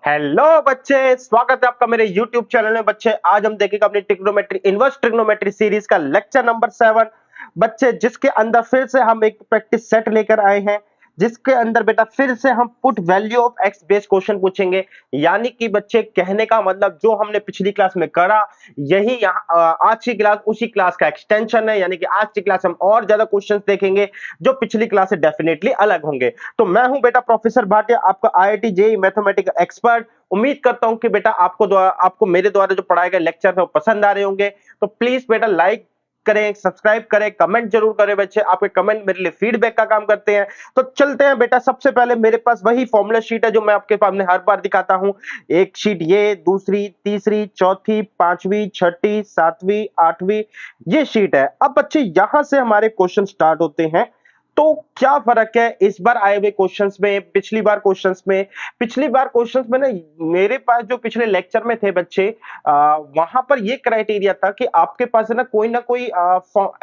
Hello बच्चे, स्वागत है आपका मेरे YouTube चैनल में। बच्चे आज हम देखेंगे अपनी ट्रिग्नोमेट्री इनवर्स ट्रिग्नोमेट्री सीरीज का लेक्चर नंबर 7। बच्चे जिसके अंदर फिर से हम एक प्रैक्टिस सेट लेकर आए हैं, जिसके अंदर बेटा फिर से हम put value of x based question पूछेंगे। यानी कि बच्चे कहने का मतलब जो हमने पिछली क्लास में करा, यही यहाँ आज की क्लास उसी क्लास का एक्सटेंशन है। यानी कि आज की क्लास हम और ज्यादा क्वेश्चंस देखेंगे जो पिछली क्लास से डेफिनेटली अलग होंगे। तो मैं हूं बेटा प्रोफेसर भाटिया, आपका आईआईटी जेईई मैथमेटिक्स एक्सपर्ट। उम्मीद करता हूं कि बेटा आपको मेरे द्वारा जो पढ़ाए गए लेक्चर है वो पसंद आ रहे होंगे। तो प्लीज बेटा लाइक करें, सब्सक्राइब करें, कमेंट जरूर करें। बच्चे आपके कमेंट मेरे लिए फीडबैक का काम करते हैं। तो चलते हैं बेटा। सबसे पहले मेरे पास वही फॉर्मूला शीट है जो मैं आपके सामने हर बार दिखाता हूं। एक शीट ये, दूसरी, तीसरी, चौथी, पांचवी, छठी, सातवीं, आठवीं, ये शीट है। अब बच्चे यहां से हमारे क्वेश्चन स्टार्ट होते हैं। तो क्या फर्क है इस बार आए हुए क्वेश्चंस में पिछली बार क्वेश्चंस में? पिछली बार क्वेश्चंस में ना, मेरे पास जो पिछले लेक्चर में थे बच्चे, वहां पर ये क्राइटेरिया था कि आपके पास है ना कोई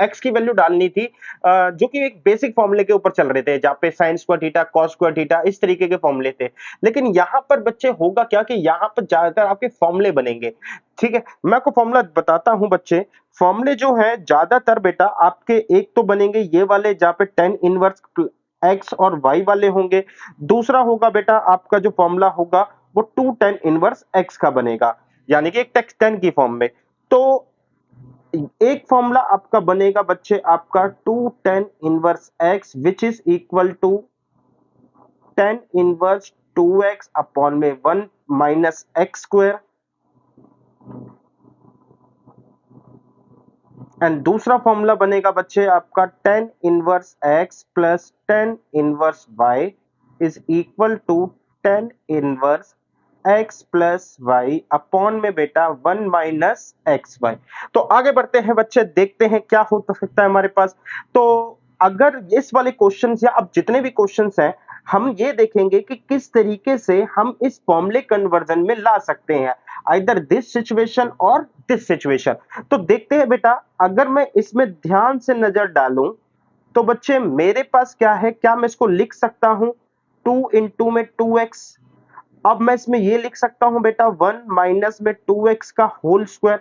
एक्स की वैल्यू डालनी थी, जो कि एक बेसिक फॉर्मूले के ऊपर चल रहे थे, जहां पे sine square theta, cos square theta, इस तरीके के फॉर्मूले थे। लेकिन यहां पर बच्चे होगा क्या कि यहां पर ज्यादातर आपके फॉर्मूले बनेंगे। ठीक है, मैं आपको फॉर्मूला बताता हूं बच्चे। फॉर्मूले जो है ज्यादातर बेटा आपके एक तो बनेंगे ये वाले, जहां पे टेन इनवर्स एक्स और वाई वाले होंगे। दूसरा होगा बेटा आपका जो फॉर्मूला होगा वो टू टेन इनवर्स एक्स का बनेगा, यानी कि एक टेक्स टेन की फॉर्म में। तो एक फॉर्मूला आपका बनेगा बच्चे, आपका two tan inverse x which is equal to tan inverse two x upon में one minus x square. And दूसरा फॉर्मूला बनेगा बच्चे आपका tan inverse x plus tan inverse y is equal to tan inverse x plus y upon में बेटा one minus x y. तो आगे बढ़ते हैं बच्चे, देखते हैं क्या हो सकता है हमारे पास। तो अगर इस वाले क्वेश्चंस या अब जितने भी क्वेश्चंस हैं, हम ये देखेंगे कि किस तरीके से हम इस फॉर्मूले कन्वर्जन में ला सकते हैं, आइदर दिस सिचुएशन और दिस सिचुएशन। तो देखते हैं बेटा, अगर मैं इसमें ध्यान से नजर डालूं तो बच्चे मेरे पास क्या है, क्या मैं इसको लिख सकता हूं टू इंटू में टू एक्स। अब मैं इसमें ये लिख सकता हूं बेटा वन माइनस में टू एक्स का होल स्क्वायर।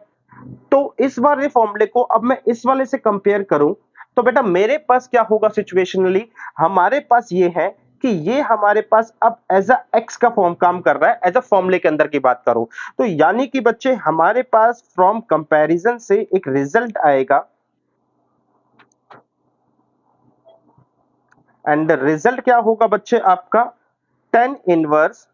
तो इस वाले फॉर्मूले को अब मैं इस वाले से कंपेयर करूं तो बेटा मेरे पास क्या होगा सिचुएशनली, हमारे पास ये है कि ये हमारे पास अब एज अ एक्स का फॉर्म काम कर रहा है, एज अ फॉर्मूले के अंदर की बात करूं तो। यानी कि बच्चे हमारे पास फ्रॉम कंपैरिजन से एक रिजल्ट आएगा, एंड रिजल्ट क्या होगा बच्चे आपका tan inverse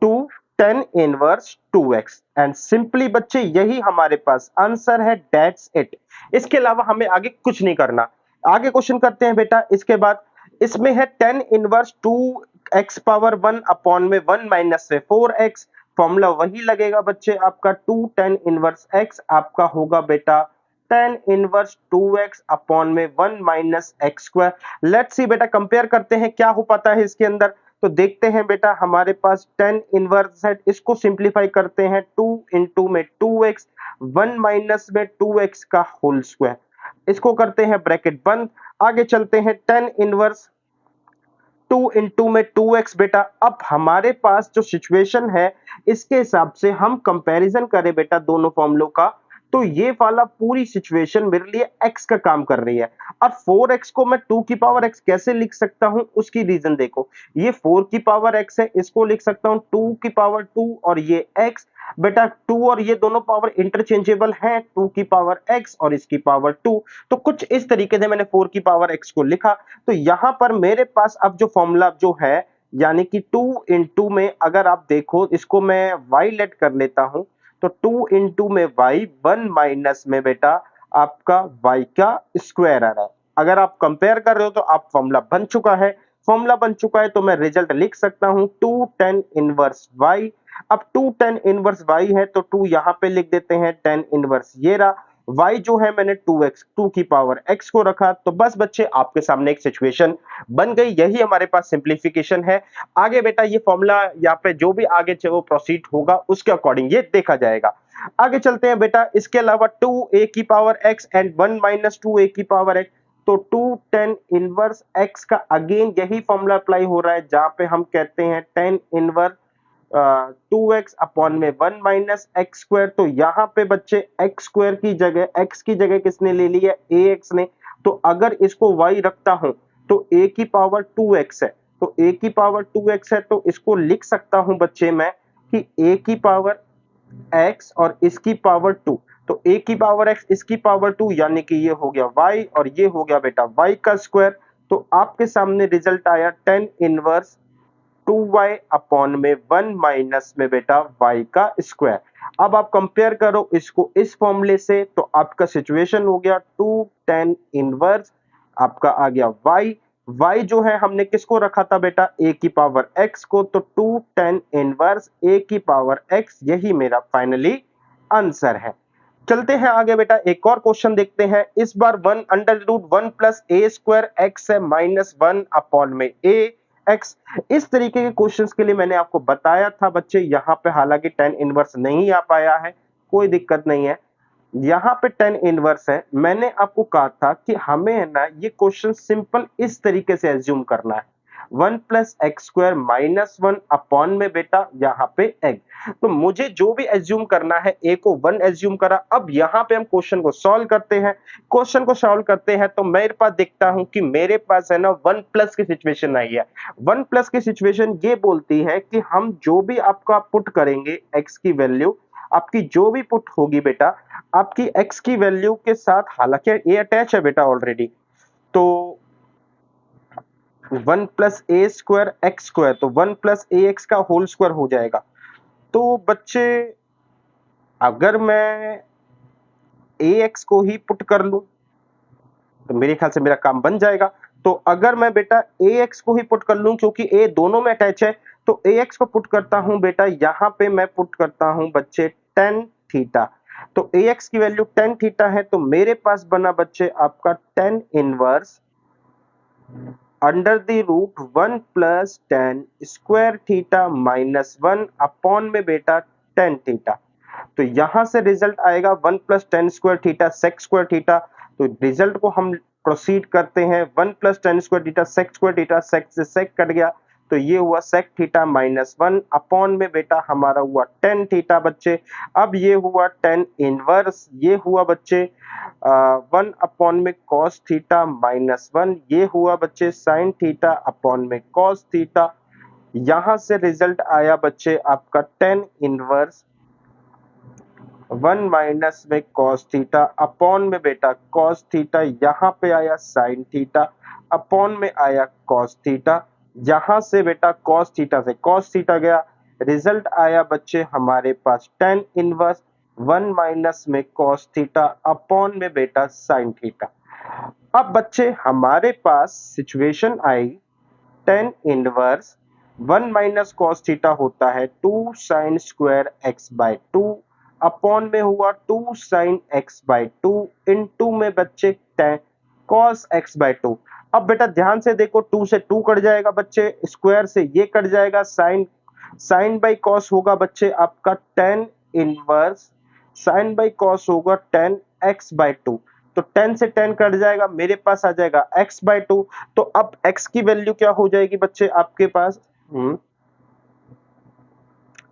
to tan inverse two x. And simply बच्चे यही हमारे पास आंसर है, दैट्स इट। इसके अलावा हमें आगे कुछ नहीं करना। आगे क्वेश्चन करते हैं बेटा। इसके बाद इसमें है ten inverse two x power one upon में वन माइनस से फोर एक्स। फॉर्मूला वही लगेगा बच्चे आपका टू टेन इनवर्स एक्स आपका होगा बेटा tan inverse two x upon में one minus x square. Let's see बेटा, कंपेयर करते हैं क्या हो पाता है इसके अंदर। तो देखते हैं बेटा, हमारे पास टेन इनवर्स है, इसको सिंप्लीफाई करते हैं टू इंटू में टू एक्स, वन माइनस में टू एक्स का होल स्क्वायर, इसको करते हैं ब्रैकेट बंद। आगे चलते हैं टेन इनवर्स टू इंटू में टू एक्स। बेटा अब हमारे पास जो सिचुएशन है इसके हिसाब से हम कंपैरिजन करें बेटा दोनों फॉर्मूलों का, तो ये वाला पूरी सिचुएशन मेरे लिए x का काम कर रही है। अब 4x को मैं 2 की पावर x कैसे लिख सकता हूं, उसकी रीजन देखो। ये 4 की पावर x है, इसको लिख सकता हूं 2 की पावर 2, और ये x। बेटा 2 और ये दोनों पावर इंटरचेंजेबल हैं, 2 की पावर x और इसकी पावर 2। तो कुछ इस तरीके से मैंने 4 की पावर x को लिखा। तो यहां पर मेरे पास अब जो फॉर्मूला जो है, यानी कि 2 इंटू में अगर आप देखो इसको मैं y लेट कर लेता हूं, तो टू इंटू में वाई, वन माइनस में बेटा आपका वाई का स्क्वायर आ रहा है। अगर आप कंपेयर कर रहे हो तो आप फॉर्मूला बन चुका है। फॉर्मूला बन चुका है तो मैं रिजल्ट लिख सकता हूं टू टेन इनवर्स वाई। अब टू टेन इनवर्स वाई है तो टू यहां पे लिख देते हैं, टेन इनवर्स ये रहा, y जो है मैंने 2x 2 की पावर x को रखा। तो बस बच्चे आपके सामने एक सिचुएशन बन गई, यही हमारे पास सिंप्लीफिकेशन है। आगे बेटा ये फॉर्मूला यहाँ पे जो भी आगे वो प्रोसीड होगा उसके अकॉर्डिंग ये देखा जाएगा। आगे चलते हैं बेटा। इसके अलावा 2a की power x and 1 minus 2a की पावर x, तो 2 tan इनवर्स x का अगेन यही फॉर्मूला अप्लाई हो रहा है जहां पे हम कहते हैं tan इनवर्स 2x अपॉन में 1 माइनस एक्स स्क्वायर। तो यहाँ पे बच्चे एक्स स्क्वायर की जगह x की जगह किसने ले ली है, ax ने। तो अगर इसको y रखता हूं तो a की पावर 2x है, तो a की पावर 2x है तो इसको लिख सकता हूं बच्चे मैं कि a की पावर x और इसकी पावर 2। तो a की पावर x इसकी पावर 2 यानी कि ये हो गया y और ये हो गया बेटा y का स्क्वायर। तो आपके सामने रिजल्ट आया tan इनवर्स 2y अपॉन में 1 माइनस में बेटा y का स्क्वायर। अब आप कंपेयर करो इसको इस फॉर्मूले से तो आपका सिचुएशन हो गया 2 tan इनवर्स आपका आ गया y। y जो है हमने किसको रखा था बेटा, a की पावर x को, तो 2 tan इनवर्स a की पावर x, यही मेरा फाइनली आंसर है। चलते हैं आगे बेटा, एक और क्वेश्चन देखते हैं। इस बार 1 अंडर रूट 1 प्लस ए स्क्वायर एक्स है माइनस 1 अपॉन में ए एक्स। इस तरीके के क्वेश्चंस के लिए मैंने आपको बताया था बच्चे, यहाँ पे हालांकि tan इनवर्स नहीं आ पाया है, कोई दिक्कत नहीं है। यहाँ पे tan इनवर्स है, मैंने आपको कहा था कि हमें है ना ये क्वेश्चन सिंपल इस तरीके से एज्यूम करना है, 1 plus x square minus 1 upon में बेटा यहाँ पे एग। तो मुझे जो भी एज्यूम करना है, ए को 1 एज्यूम करा। अब यहाँ पे हम क्वेश्चन को सॉल्व करते हैं। क्वेश्चन को सॉल्व करते हैं तो मेरे पास देखता हूं कि मेरे पास है ना 1 प्लस की सिचुएशन आई है। 1 प्लस की सिचुएशन ये बोलती है कि हम जो भी आपका पुट करेंगे एक्स की वैल्यू, आपकी जो भी पुट होगी बेटा, आपकी एक्स की वैल्यू के साथ, हालांकि ए अटैच है बेटा ऑलरेडी, तो 1 प्लस ए स्क्वायर एक्स स्क्वायर, तो 1 प्लस ए एक्स का होल स्क्वायर हो जाएगा। तो बच्चे अगर मैं ए एक्स को ही पुट कर लूं तो मेरे ख्याल से मेरा काम बन जाएगा। तो अगर मैं बेटा ए एक्स को ही पुट कर लूं, क्योंकि ए दोनों में अटैच है, तो ए एक्स को पुट करता हूं बेटा, यहां पे मैं पुट करता हूं बच्चे tan थीटा। तो ए एक्स की वैल्यू tan थीटा है, तो मेरे पास बना बच्चे आपका tan inverse under the root 1 plus tan square theta minus 1 upon में बेटा tan थीटा। तो यहां से रिजल्ट आएगा 1 plus tan square theta sec square theta. तो रिजल्ट को हम प्रोसीड करते हैं, 1 plus tan square theta sec square theta, sec से सेक कट गया तो ये हुआ सेक थीटा माइनस 1 अपॉन में बेटा हमारा हुआ tan थीटा बच्चे। अब ये हुआ tan इनवर्स, ये हुआ बच्चे 1 अपॉन में cos थीटा माइनस 1, ये हुआ बच्चे sin थीटा अपॉन में cos थीटा। यहां से रिजल्ट आया बच्चे आपका tan इनवर्स 1 माइनस में cos थीटा अपॉन में बेटा cos थीटा, यहाँ पे आया sin थीटा अपॉन में आया cos थीटा। यहाँ से बेटा cos थीटा से cos थीटा गया, रिजल्ट आया बच्चे हमारे पास tan इनवर्स 1 माइनस में cos थीटा अपॉन में बेटा sin थीटा। अब बच्चे हमारे पास सिचुएशन आई tan inverse 1 minus cos theta होता है 2 sin square x by 2 upon में हुआ 2 sin x बाय 2 इनटू में बच्चे cos x बाय 2। अब बेटा ध्यान से देखो, 2 से 2 कट जाएगा बच्चे, स्क्वायर से ये कट जाएगा, sin बाय cos होगा बच्चे आपका tan inverse sin by cos होगा tan x बाय 2। तो 10 से 10 कट जाएगा, मेरे पास आ जाएगा x बाय 2। तो अब x की वैल्यू क्या हो जाएगी बच्चे आपके पास,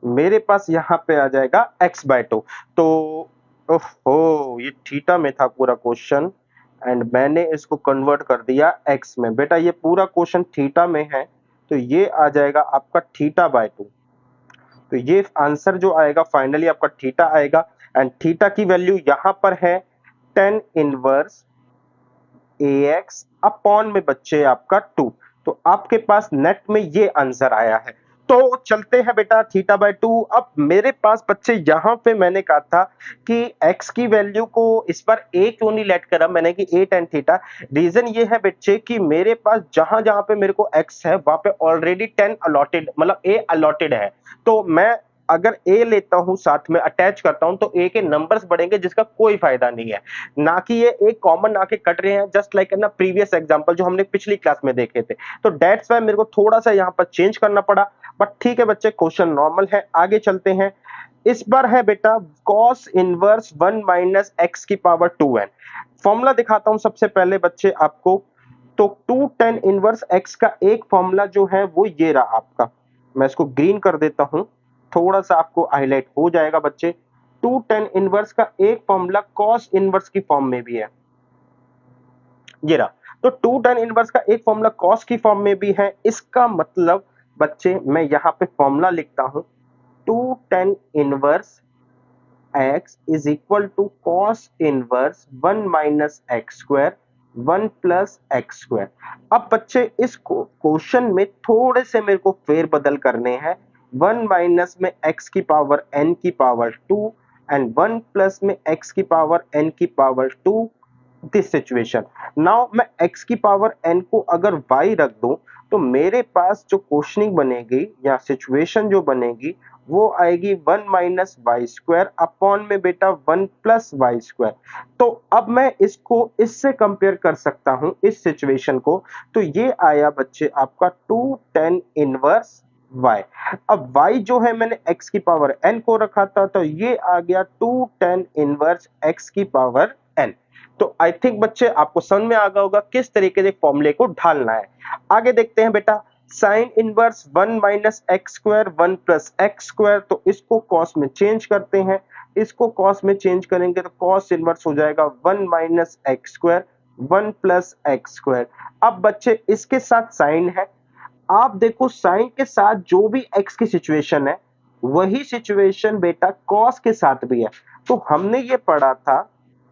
मेरे पास यहाँ पे आ जाएगा x बाय 2। तो ओहो, ये थीटा में था पूरा क्वेश्चन एंड मैंने इसको कन्वर्ट कर दिया x में। बेटा ये पूरा क्वेश्चन थीटा में है, तो ये आ जाएगा आपका थीटा बाय 2। तो ये आंसर जो आएगा फाइनली आपका थीटा आएगा एंड थीटा की वैल्यू यहाँ पर है tan इनवर्स ax अपॉन में बच्चे आपका 2। तो आपके पास नेट में ये आंसर आया है। तो चलते हैं बेटा थीटा बाय 2। अब मेरे पास बच्चे यहाँ पे मैंने कहा था कि x की वैल्यू को इस बार a क्यों नहीं लेट करा मैंने कि a tan थीटा। रीजन ये है बच्चे कि मेरे पास जहां जहां पे मेरे को x है वहां पे ऑलरेडी 10 अलॉटेड, मतलब a अलॉटेड है। तो मैं अगर a लेता हूं साथ में अटैच करता हूं तो a के नंबर्स बढ़ेंगे, जिसका कोई फायदा नहीं है। ना कि ये एक कॉमन आके कट रहे हैं, जस्ट लाइक ना प्रीवियस एग्जांपल जो हमने पिछली क्लास में देखे थे। तो दैट्स व्हाई मेरे को थोड़ा सा यहाँ पर चेंज करना पड़ा। बट ठीक है बच्चे, क्वेश्चन नॉर्मल है, आगे चलते हैं। इस बार है बेटा cos इनवर्स 1 माइनस एक्स की पावर 2n। फॉर्मूला दिखाता हूं सबसे पहले बच्चे आपको। तो 2 tan इनवर्स x का एक फॉर्मूला जो है वो ये रहा आपका, मैं इसको ग्रीन कर देता हूं, थोड़ा सा आपको हाईलाइट हो जाएगा बच्चे। 2 tan इनवर्स का एक फॉर्मूला cos इनवर्स की फॉर्म में भी है, ये रहा। तो 2 tan इनवर्स का एक फॉर्मूला cos की फॉर्म में भी है, इसका मतलब बच्चे मैं यहां पे फॉर्मूला लिखता हूं, 2 tan inverse x is equal to cos inverse 1 minus x square 1 plus x square. अब बच्चे इस क्वेश्चन में थोड़े से मेरे को फेरबदल करने हैं। 1 माइनस में x की पावर n की पावर 2 एंड 1 प्लस में x की पावर n की पावर 2, दिस सिचुएशन। नाउ मैं x की पावर n को अगर y रख दूं तो मेरे पास जो क्वेश्चनिंग बनेगी या सिचुएशन जो बनेगी वो आएगी 1 माइनस वाई स्क्वायर अपॉन में बेटा 1 प्लस वाई स्क्वायर। तो अब मैं इसको इससे कंपेयर कर सकता हूं इस सिचुएशन को। तो ये आया बच्चे आपका 2 tan इनवर्स y। अब y जो है मैंने x की पावर n को रखा था, तो ये आ गया 2 tan इनवर्स x की पावर n। तो आई थिंक बच्चे आपको समझ में आ गया होगा किस तरीके से फॉर्मूले को ढालना है। आगे देखते हैं बेटा, sine inverse 1 minus x square 1 plus x square. तो इसको कॉस में चेंज करते हैं, इसको कॉस में चेंज करेंगे तो कॉस इनवर्स हो जाएगा 1 minus x square 1 plus x square. अब बच्चे इसके साथ साइन है, आप देखो साइन के साथ जो भी एक्स की सिचुएशन है वही सिचुएशन बेटा कॉस के साथ भी है। तो हमने ये पढ़ा था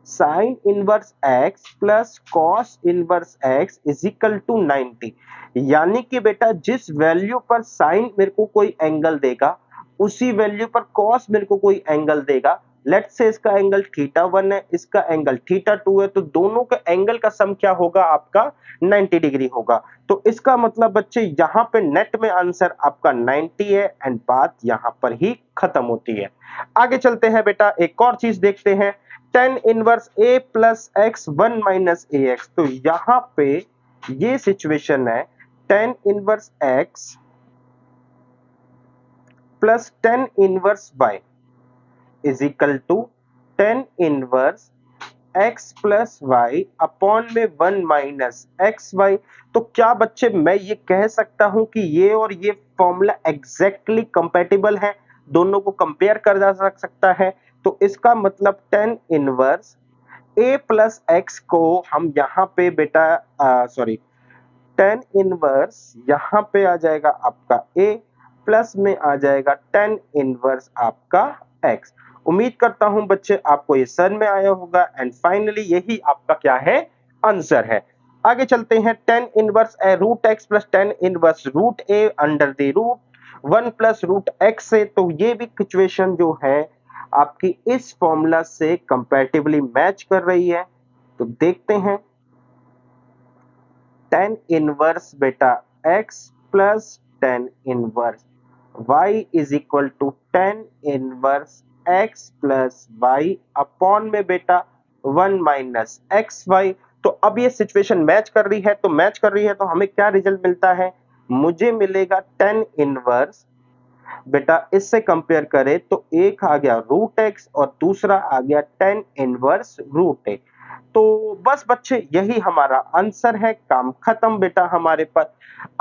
sine inverse x plus cos inverse x is equal to 90। यानी कि बेटा जिस वैल्यू पर साइन मेरे को कोई एंगल देगा उसी वैल्यू पर कॉस मेरे को कोई एंगल देगा। लेट्स से इसका एंगल थीटा 1 है, इसका एंगल थीटा 2 है, तो दोनों का एंगल का सम क्या होगा आपका 90 डिग्री होगा। तो इसका मतलब बच्चे यहां पे नेट में आंसर आपका 90 है एंड बात यहां पर ही खत्म होती है। आगे चलते हैं बेटा, एक और चीज देखते हैं, tan inverse a plus x 1 minus a x. तो यहां पे ये सिचुएशन है tan inverse x plus tan inverse y is equal to tan inverse x plus y upon में 1 माइनस एक्स वाई। तो क्या बच्चे मैं ये कह सकता हूं कि ये और ये फॉर्मूला एग्जैक्टली कंपैटिबल है, दोनों को कंपेयर कर जा सकता है। तो इसका मतलब tan inverse a plus x को हम यहाँ पे बेटा सॉरी tan इनवर्स यहाँ पे आ जाएगा आपका a प्लस में आ जाएगा tan इनवर्स आपका x। उम्मीद करता हूं बच्चे आपको ये समझ में आया होगा एंड फाइनली यही आपका क्या है आंसर है। आगे चलते हैं, tan inverse a root x plus tan inverse root a under the root 1 plus root x से। तो ये भी सिचुएशन जो है आपकी इस फॉर्मूला से कंपैरेटिवली मैच कर रही है। तो देखते हैं, tan इनवर्स बेटा x plus tan inverse y is equal to tan inverse x plus y upon में बेटा 1 माइनस एक्स वाई। तो अब ये सिचुएशन मैच कर रही है, तो मैच कर रही है तो हमें क्या रिजल्ट मिलता है, मुझे मिलेगा tan इनवर्स बेटा इससे कंपेयर करें तो एक आ गया रूट एक्स और दूसरा आ गया tan इनवर्स रूट ए। तो बस बच्चे यही हमारा आंसर है, काम खत्म बेटा हमारे पास।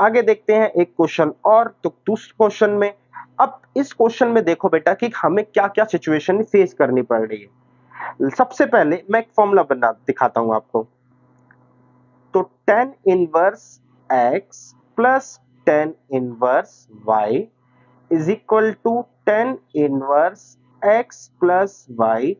आगे देखते हैं एक क्वेश्चन और। तो दूसरे क्वेश्चन में, अब इस क्वेश्चन में देखो बेटा कि हमें क्या-क्या सिचुएशन फेस करनी पड़ रही है। सबसे पहले मैं एक फॉर्मूला बना दिखाता हूं आपको। तो tan inverse x plus tan inverse y is equal to tan inverse x plus y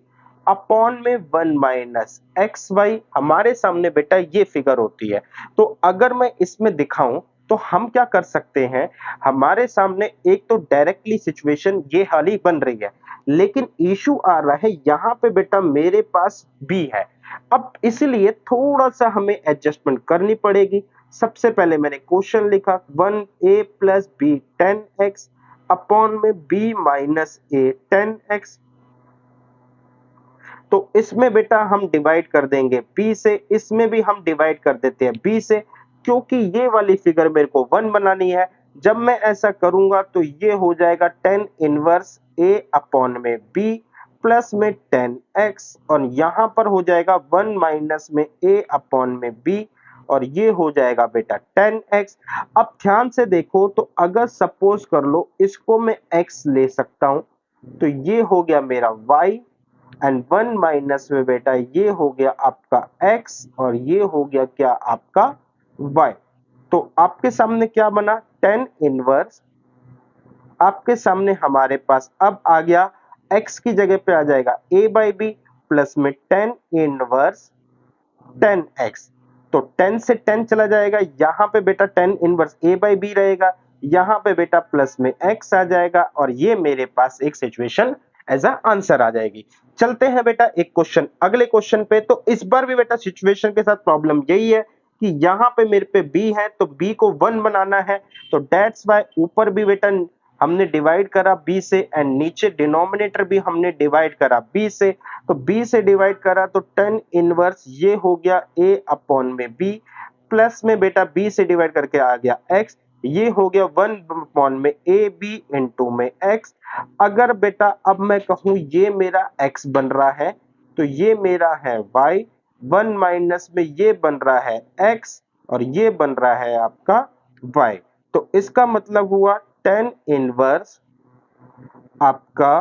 upon में 1 माइनस एक्स वाई। हमारे सामने बेटा ये फिगर होती है। तो अगर मैं इसमें दिखाऊं तो हम क्या कर सकते हैं, हमारे सामने एक तो डायरेक्टली सिचुएशन ये हाली बन रही है, लेकिन इशू आ रहा है यहाँ पे बेटा मेरे पास b है। अब इसलिए थोड़ा सा हमें एडजस्टमेंट करनी पड़ेगी। सबसे पहले मैंने क्वेश्चन लिखा 1a plus b 10x upon में b माइनस a 10x। तो इसमें बेटा हम डिवाइड कर देंगे b से, इसमें भी हम डिवाइड कर देते हैं b से, क्योंकि ये वाली फिगर मेरे को 1 बनानी है, जब मैं ऐसा करूंगा तो ये हो जाएगा tan इनवर्स a अपॉन में b प्लस में 10x और यहां पर हो जाएगा 1 माइनस में a अपॉन में b और ये हो जाएगा बेटा 10x। अब ध्यान से देखो तो अगर सपोज कर लो इसको मैं x ले सकता हूं तो ये हो गया मेरा y एंड 1 माइनस में बेटा ये हो गया आपका x और ये हो गया क्या आपका y। तो आपके सामने क्या बना tan इनवर्स, आपके सामने हमारे पास अब आ गया x की जगह पे आ जाएगा a बाई बी प्लस में tan इनवर्स 10x। तो 10 से 10 चला जाएगा, यहां पे बेटा tan inverse a by b रहेगा, यहां पे बेटा प्लस में x आ जाएगा और ये मेरे पास एक सिचुएशन एज अ आंसर आ जाएगी। चलते हैं बेटा एक क्वेश्चन अगले क्वेश्चन पे। तो इस बार भी बेटा सिचुएशन के साथ प्रॉब्लम यही है कि यहां पे मेरे पे b है तो b को 1 बनाना है, तो दैट्स व्हाई ऊपर भी बेटा हमने डिवाइड करा b से एंड नीचे डिनोमिनेटर भी हमने डिवाइड करा b से। तो b से डिवाइड करा तो tan इनवर्स ये हो गया a अपॉन में b प्लस में बेटा b से डिवाइड करके आ गया x, ये हो गया 1 अपॉन में a b इंटू में x। अगर बेटा अब मैं कहूं ये मेरा x बन रहा है तो ये मेरा है y, 1 माइनस में ये बन रहा है x और ये बन रहा है आपका y। तो इसका मतलब हुआ tan इनवर्स आपका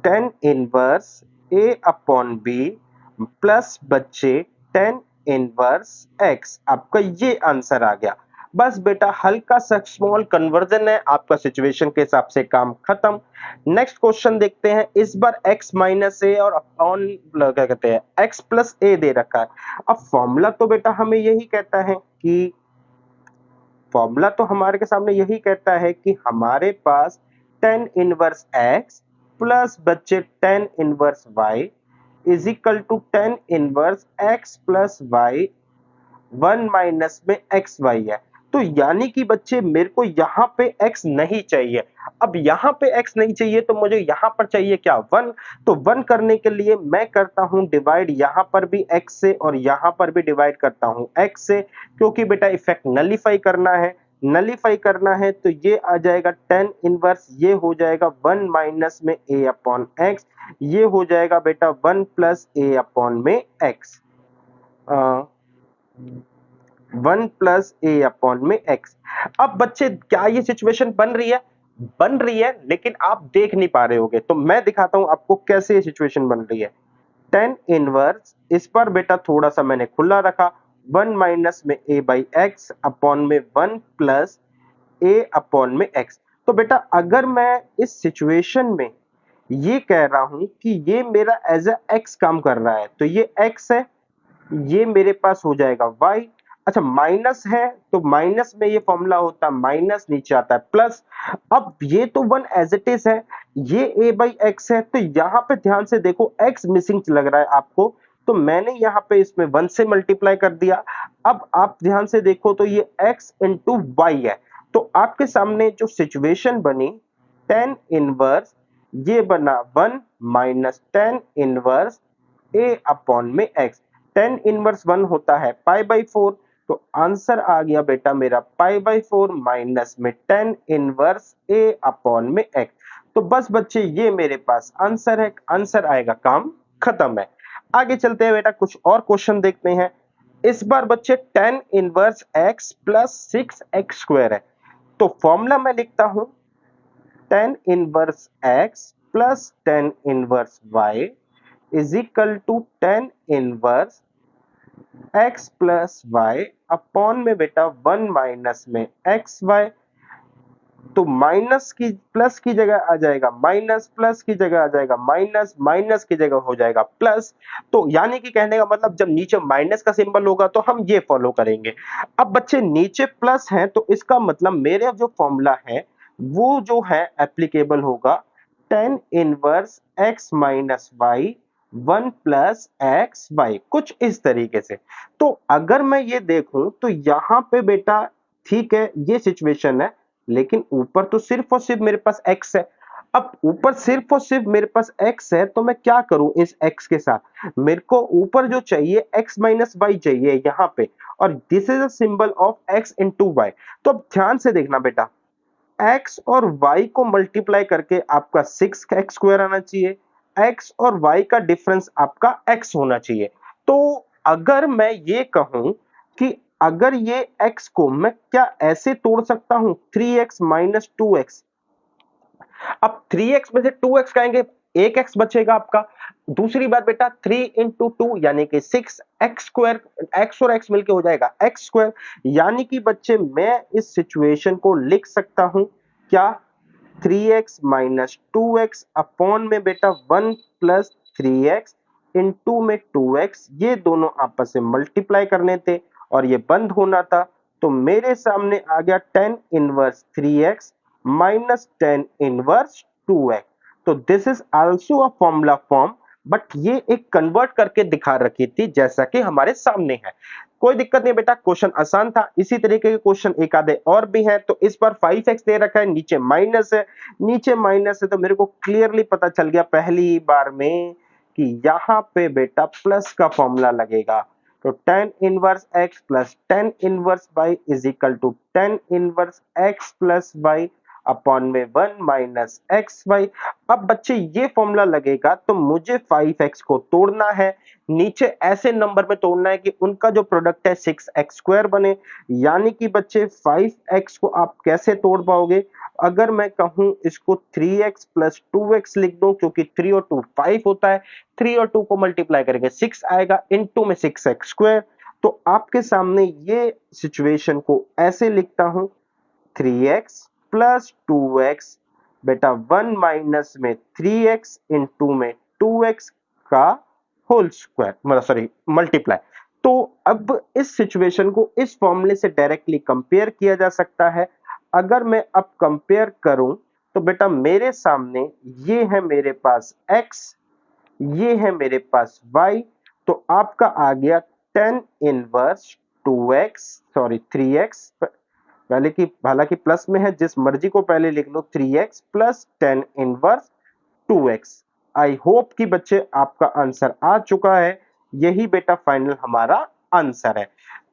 tan inverse a upon b plus बच्चे tan इनवर्स x, आपका ये आंसर आ गया। बस बेटा हल्का सा स्मॉल कन्वर्जन है, आपका सिचुएशन के हिसाब से काम खत्म। नेक्स्ट क्वेश्चन देखते हैं। इस बार x माइनस ए और अपॉन क्या कहते हैं x प्लस ए दे रखा है। अब फॉर्मूला तो बेटा हमें यही कहता है कि फॉर्मूला तो हमारे के सामने यही कहता है कि हमारे पास tan इनवर्स x प्लस बच्चे tan inverse y is equal to tan inverse x plus y 1 minus में एक्स वाई है। तो यानी कि बच्चे मेरे को यहाँ पे x नहीं चाहिए। अब यहाँ पे x नहीं चाहिए तो मुझे यहाँ पर चाहिए क्या 1। तो 1 करने के लिए मैं करता हूँ डिवाइड यहाँ पर भी x से और यहाँ पर भी डिवाइड करता हूँ x से, क्योंकि बेटा इफेक्ट नलीफाई करना है तो ये आ जाएगा tan इनवर्स, ये हो जाएगा 1 माइनस में a अपॉन x, ये हो जाएगा बेटा 1 प्लस a अपॉन में x, 1 प्लस ए अपॉन में एक्स। अब बच्चे क्या ये सिचुएशन बन रही है लेकिन आप देख नहीं पा रहे होगे, तो मैं दिखाता हूं आपको कैसे ये सिचुएशन बन रही है। tan इनवर्स इस पर बेटा थोड़ा सा मैंने खुला रखा, 1 माइनस में a बाई एक्स अपॉन में 1 प्लस a अपॉन में x। तो बेटा अगर मैं इस सिचुएशन में ये कह रहा हूं कि ये मेरा एज अ x काम कर रहा है तो ये x है, ये मेरे पास हो जाएगा y। अच्छा माइनस है तो माइनस में ये फॉर्मूला होता है माइनस, नीचे आता है प्लस। अब ये तो 1 एज इट इज है, ये a बाई एक्स है, तो यहां पे ध्यान से देखो x मिसिंग लग रहा है आपको, तो मैंने यहां पे इसमें 1 से मल्टीप्लाई कर दिया। अब आप ध्यान से देखो तो ये x इंटू वाई है, तो आपके सामने जो सिचुएशन बनी tan इनवर्स ये बना 1 minus tan inverse a upon में x। tan इनवर्स 1 होता है पाई बाई 4, तो आंसर आ गया बेटा मेरा पाई बाई 4 माइनस में tan इनवर्स a अपॉन में x। तो बस बच्चे ये मेरे पास आंसर है, आंसर आएगा, काम खत्म है। आगे चलते हैं बेटा कुछ और क्वेश्चन देखते हैं। इस बार बच्चे tan inverse x plus 6x square है, तो फॉर्मूला मैं लिखता हूं tan inverse x plus tan inverse y is equal to tan inverse x plus y upon में बेटा 1 माइनस में एक्स वाई। तो माइनस की प्लस की जगह आ जाएगा माइनस, प्लस की जगह आ जाएगा माइनस, माइनस की जगह हो जाएगा प्लस। तो यानी कि कहने का मतलब जब नीचे माइनस का सिंबल होगा तो हम ये फॉलो करेंगे। अब बच्चे नीचे प्लस है तो इसका मतलब मेरे जो फॉर्मूला है वो जो है एप्लीकेबल होगा tan inverse x minus y 1 plus x y, कुछ इस तरीके से। तो अगर मैं ये देखूं तो यहां पे बेटा ठीक है ये सिचुएशन है, लेकिन ऊपर तो सिर्फ और सिर्फ मेरे पास x है। अब ऊपर सिर्फ और सिर्फ मेरे पास x है, तो मैं क्या करूं इस x के साथ, मेरे को ऊपर जो चाहिए x माइनस वाई चाहिए यहाँ पे, और this is a symbol of x into y. तो अब ध्यान से देखना बेटा, x और y को मल्टीप्लाई करके आपका 6x स्क्वायर आना चाहिए, x और y का डिफरेंस आपका x होना चाहिए। तो अगर मैं ये कहूं कि अगर ये x को मैं क्या ऐसे तोड़ सकता हूं, 3x माइनस 2x। अब 3x में से 2x खाएंगे, एक x बचेगा आपका। दूसरी बात बेटा 3 इंटू टू यानी कि 6x स्क्वायर, x और x मिलके हो जाएगा x स्क्वायर। यानी कि बच्चे मैं इस सिचुएशन को लिख सकता हूं क्या, 3x माइनस 2x अपॉन में बेटा 1 प्लस 3x इंटू में 2x, ये दोनों आपस में मल्टीप्लाई करने थे और ये बंद होना था। तो मेरे सामने आ गया 10 inverse 3x minus 10 inverse 2x। तो this is also a formula form, but ये एक कन्वर्ट करके दिखा रखी थी जैसा कि हमारे सामने है। कोई दिक्कत नहीं बेटा, क्वेश्चन आसान था। इसी तरीके के क्वेश्चन एक आधे और भी हैं। तो इस बार 5x दे रखा है, नीचे माइनस है, नीचे माइनस है, तो मेरे को क्लियरली पता चल गया पहली बार में कि यहाँ पे बेटा प्लस का फॉर्मूला लगेगा। तो tan inverse x plus tan inverse y is equal to tan inverse x plus y upon में 1 माइनस एक्स वाई। अब बच्चे ये फॉर्मूला लगेगा तो मुझे 5x को तोड़ना है, नीचे ऐसे नंबर में तोड़ना है कि उनका जो प्रोडक्ट है 6x स्क्वायर बने। यानी कि बच्चे 5x को आप कैसे तोड़ पाओगे, अगर मैं कहूं इसको 3x प्लस 2x लिख दूं, क्योंकि 3 और 2 5 होता है, 3 और 2 को मल्टीप्लाई करेंगे 6 आएगा, इनटू में 6x स्क्वायर। तो आपके सामने ये सिचुएशन को ऐसे लिखता हूं, 3x प्लस 2x बेटा 1 माइनस में 3x इंटू में 2x का होल स्क्वायर, मतलब सॉरी मल्टीप्लाई। तो अब इस सिचुएशन को इस फॉर्मूले से डायरेक्टली कंपेयर किया जा सकता है। अगर मैं अब कंपेयर करूं तो बेटा मेरे सामने ये है मेरे पास x, ये है मेरे पास y। तो आपका आ गया 10 इनवर्स 2x सॉरी 3x, पहले की हालांकि प्लस में है, जिस मर्जी को पहले लिख लो, 3x plus 10 inverse 2x। I hope कि बच्चे आपका आंसर आ चुका है। यही बेटा फाइनल हमारा आंसर है।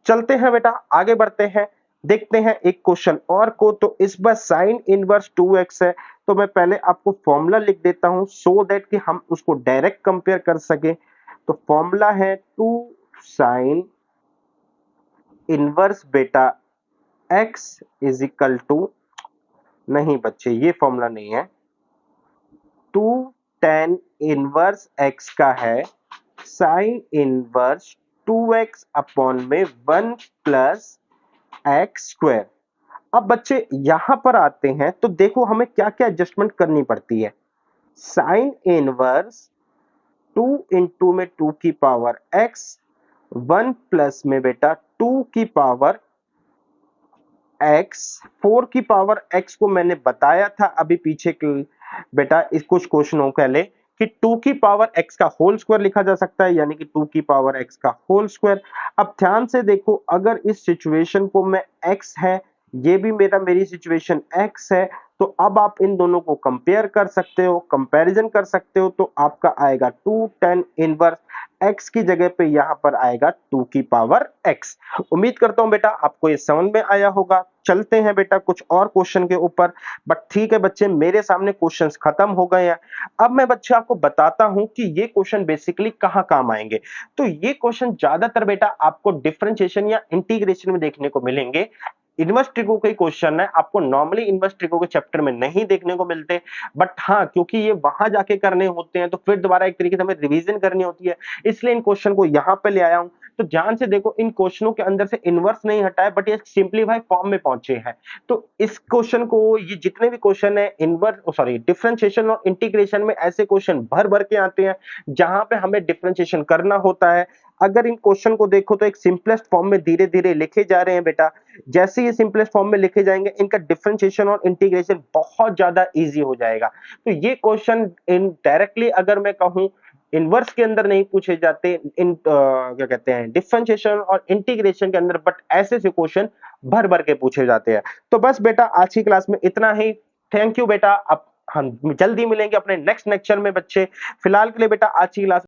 चलते हैं बेटा आगे बढ़ते हैं, देखते हैं एक क्वेश्चन और को। तो इस बार साइन इनवर्स 2x है, तो मैं पहले आपको फॉर्मूला लिख देता हूं सो दैट कि हम उसको डायरेक्ट कंपेयर कर सके। तो फॉर्मूला है 2 साइन इनवर्स बेटा x इज इक्वल टू, नहीं बच्चे ये फॉर्मूला नहीं है, 2 tan इनवर्स x का है साइन इनवर्स 2x अपॉन में 1 प्लस एक्स स्क्वायर। अब बच्चे यहां पर आते हैं तो देखो हमें क्या क्या एडजस्टमेंट करनी पड़ती है। साइन इनवर्स 2 इंटू में 2 की पावर x, 1 प्लस में बेटा 2 की पावर x, 4 की पावर x को मैंने बताया था अभी पीछे बेटा इस कुछ क्वेश्चनों पहले कि 2 की पावर x का होल स्क्वायर लिखा जा सकता है, यानी कि 2 की पावर x का होल स्क्वायर। अब ध्यान से देखो, अगर इस सिचुएशन को मैं x है, ये भी मेरी सिचुएशन x है, तो अब आप इन दोनों को कंपेयर कर सकते हो, कंपैरिजन कर सकते हो। तो आपका आएगा 2 tan इनवर्स x की जगह पे यहां पर आएगा 2 की पावर x। उम्मीद करता हूं बेटा आपको ये समझ में आया होगा। चलते हैं बेटा कुछ और क्वेश्चन के ऊपर। बट ठीक है बच्चे, मेरे सामने क्वेश्चंस खत्म हो गए हैं। अब मैं बच्चे आपको बताता हूं कि ये क्वेश्चन बेसिकली कहां काम आएंगे। तो ये क्वेश्चन ज्यादातर बेटा आपको डिफरेंशिएशन या इंटीग्रेशन में देखने को मिलेंगे। इनवर्स ट्रिगो के क्वेश्चन है, आपको नॉर्मली इनवर्स ट्रिगो के चैप्टर में नहीं देखने को मिलते, बट हाँ क्योंकि ये वहां जाके करने होते हैं तो फिर दोबारा एक तरीके से हमें रिवीजन करनी होती है, इसलिए इन क्वेश्चन को यहां पे ले आया हूं। तो ध्यान से देखो, इन क्वेश्चनों के अंदर से इनवर्स नहीं हटा है, बट ये सिंपलीफाई फॉर्म में पहुंचे हैं। तो इस क्वेश्चन को, ये जितने भी क्वेश्चन है इनवर्स सॉरी डिफरेंशिएशन और इंटीग्रेशन में, ऐसे क्वेश्चन भर भर के आते हैं जहां पे हमें डिफरेंशिएशन करना होता है। अगर इन क्वेश्चन को देखो तो एक सिंपलेस्ट फॉर्म में धीरे धीरे लिखे जा रहे हैं बेटा। जैसे ये सिंपलेस्ट फॉर्म में लिखे जाएंगे, इनका डिफरेंशिएशन और इंटीग्रेशन बहुत ज्यादा इजी हो जाएगा। तो ये क्वेश्चन इन डायरेक्टली अगर मैं कहूं इनवर्स के अंदर नहीं पूछे जाते, इन क्या कहते हैं डिफरेंशिएशन और इंटीग्रेशन के अंदर, बट ऐसे से क्वेश्चन भर भर के पूछे जाते हैं। तो बस बेटा आज की क्लास में इतना ही। थैंक यू बेटा। अब हम जल्दी मिलेंगे अपने नेक्स्ट लेक्चर में बच्चे। फिलहाल के लिए बेटा आज की क्लास